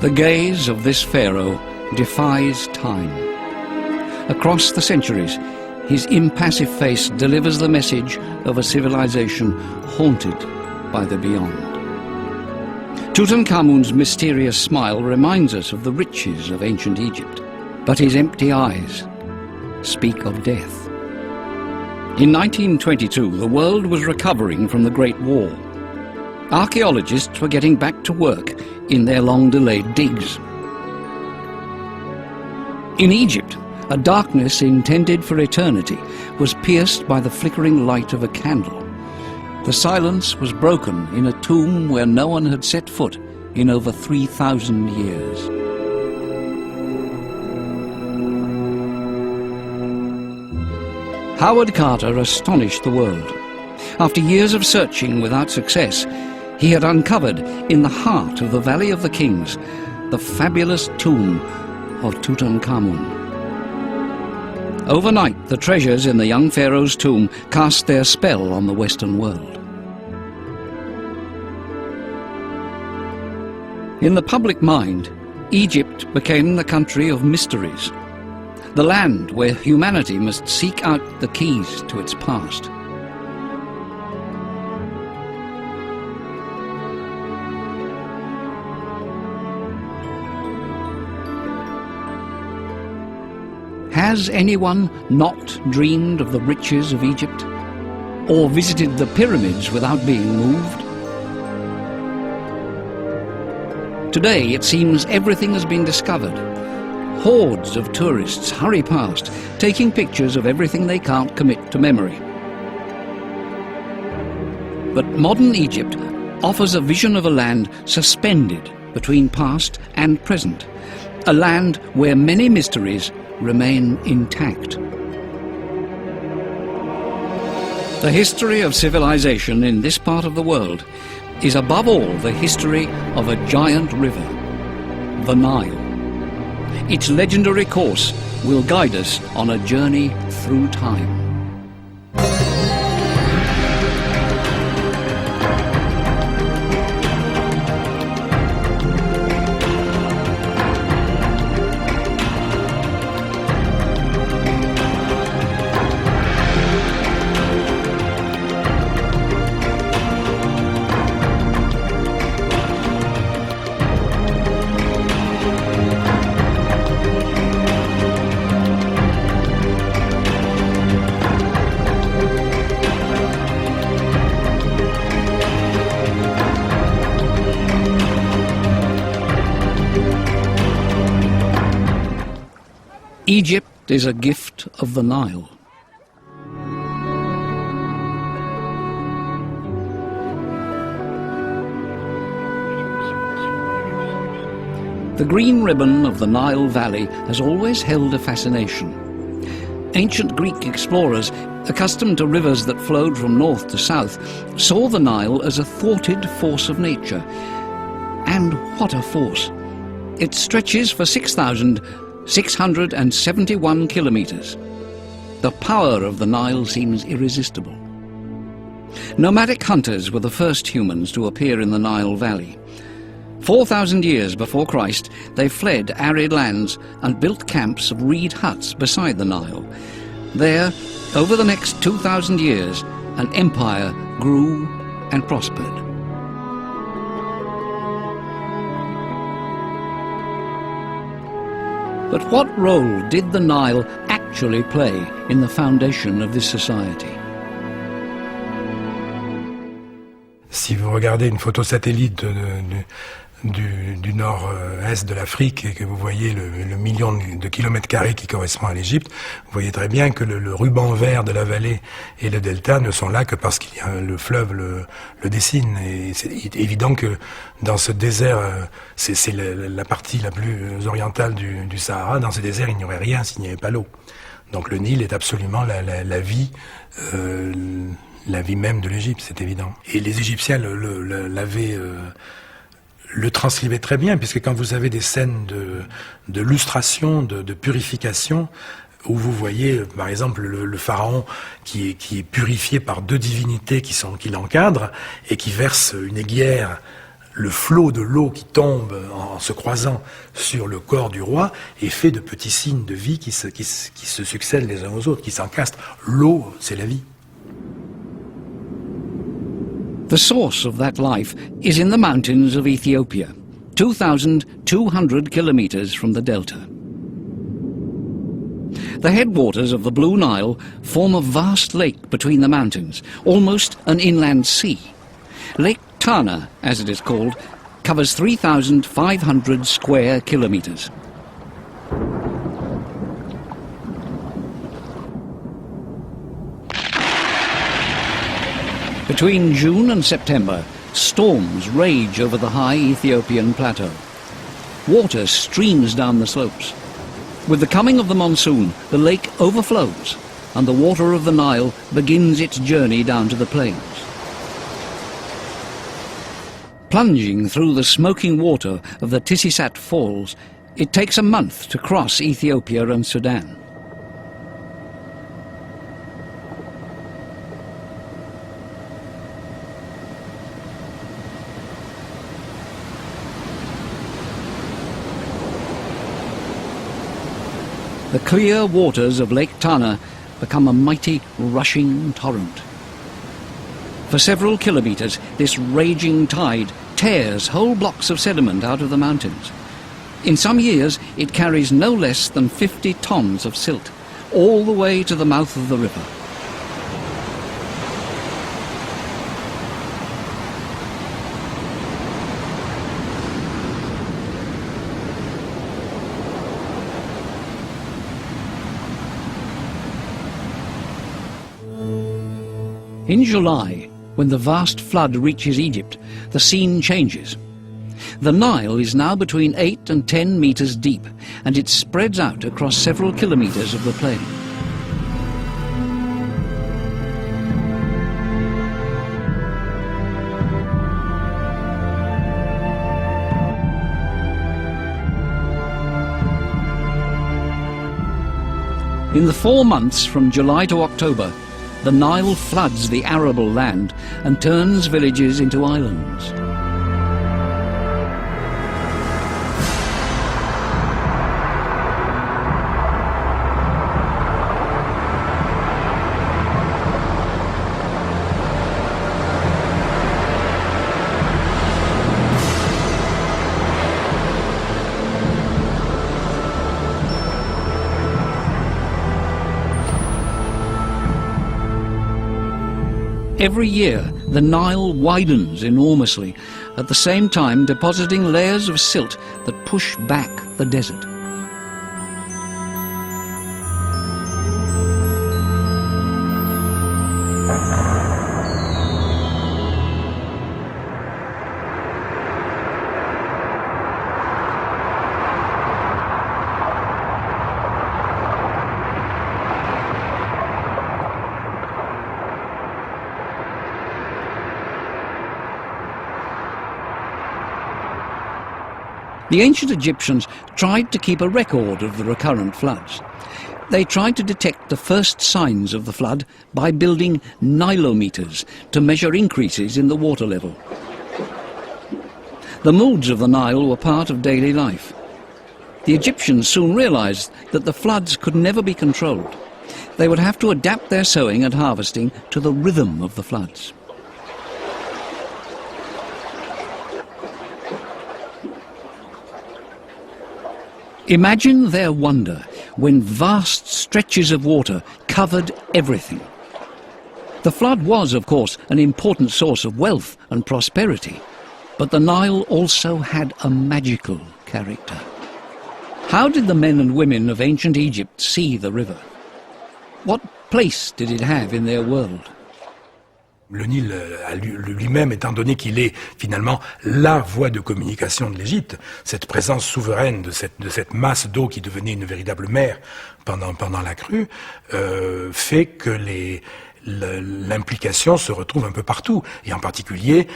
The gaze of this pharaoh defies time. Across the centuries, his impassive face delivers the message of a civilization haunted by the beyond. Tutankhamun's mysterious smile reminds us of the riches of ancient Egypt, but his empty eyes speak of death. In 1922, the world was recovering from the Great War. Archaeologists were getting back to work in their long-delayed digs. In Egypt, a darkness intended for eternity was pierced by the flickering light of a candle. The silence was broken in a tomb where no one had set foot in over 3,000 years. Howard Carter astonished the world. After years of searching without success, he had uncovered, in the heart of the Valley of the Kings, the fabulous tomb of Tutankhamun. Overnight, the treasures in the young pharaoh's tomb cast their spell on the Western world. In the public mind, Egypt became the country of mysteries, the land where humanity must seek out the keys to its past. Has anyone not dreamed of the riches of Egypt, or visited the pyramids without being moved? Today it seems everything has been discovered. Hordes of tourists hurry past, taking pictures of everything they can't commit to memory. But modern Egypt offers a vision of a land suspended between past and present, a land where many mysteries remain intact. The history of civilization in this part of the world is above all the history of a giant river, the Nile. Its legendary course will guide us on a journey through time. Egypt is a gift of the Nile. The green ribbon of the Nile Valley has always held a fascination. Ancient Greek explorers, accustomed to rivers that flowed from north to south, saw the Nile as a thwarted force of nature. And what a force! It stretches for 6,671 kilometers. The power of the Nile seems irresistible. Nomadic hunters were the first humans to appear in the Nile Valley. 4,000 years before Christ, they fled arid lands and built camps of reed huts beside the Nile. There, over the next 2,000 years, an empire grew and prospered. But what role did the Nile actually play in the foundation of this society? Si vous regardez une photo satellite du nord-est de l'Afrique et que vous voyez le million de kilomètres carrés qui correspond à l'Égypte, vous voyez très bien que le ruban vert de la vallée et le delta ne sont là que parce qu'il y a le fleuve le dessine. Et c'est évident que dans ce désert, c'est la partie la plus orientale du Sahara, dans ce désert il n'y aurait rien s'il n'y avait pas l'eau. Donc le Nil est absolument la vie même de l'Égypte, c'est évident. Et les Égyptiens le transcrivait très bien, puisque quand vous avez des scènes de lustration, de purification, où vous voyez, par exemple, le pharaon qui est purifié par deux divinités qui l'encadrent et qui versent une aiguière le flot de l'eau qui tombe en se croisant sur le corps du roi est fait de petits signes de vie qui se succèdent les uns aux autres, qui s'encastrent. L'eau, c'est la vie. The source of that life is in the mountains of Ethiopia, 2,200 kilometers from the delta. The headwaters of the Blue Nile form a vast lake between the mountains, almost an inland sea. Lake Tana, as it is called, covers 3,500 square kilometers. Between June and September, storms rage over the high Ethiopian plateau. Water streams down the slopes. With the coming of the monsoon, the lake overflows, and the water of the Nile begins its journey down to the plains. Plunging through the smoking water of the Tissisat Falls, it takes a month to cross Ethiopia and Sudan. The clear waters of Lake Tana become a mighty rushing torrent. For several kilometers, this raging tide tears whole blocks of sediment out of the mountains. In some years, it carries no less than 50 tons of silt, all the way to the mouth of the river. In July, when the vast flood reaches Egypt, the scene changes. The Nile is now between 8 and 10 meters deep, and it spreads out across several kilometers of the plain. In the 4 months from July to October, the Nile floods the arable land and turns villages into islands. Every year, the Nile widens enormously, at the same time depositing layers of silt that push back the desert. The ancient Egyptians tried to keep a record of the recurrent floods. They tried to detect the first signs of the flood by building nilometers to measure increases in the water level. The moods of the Nile were part of daily life. The Egyptians soon realized that the floods could never be controlled. They would have to adapt their sowing and harvesting to the rhythm of the floods. Imagine their wonder when vast stretches of water covered everything. The flood was, of course, an important source of wealth and prosperity, but the Nile also had a magical character. How did the men and women of ancient Egypt see the river? What place did it have in their world? Le Nil lui-même, étant donné qu'il est finalement la voie de communication de l'Égypte, cette présence souveraine de cette masse d'eau qui devenait une véritable mer pendant la crue, fait que l'implication se retrouve un peu partout, et en particulier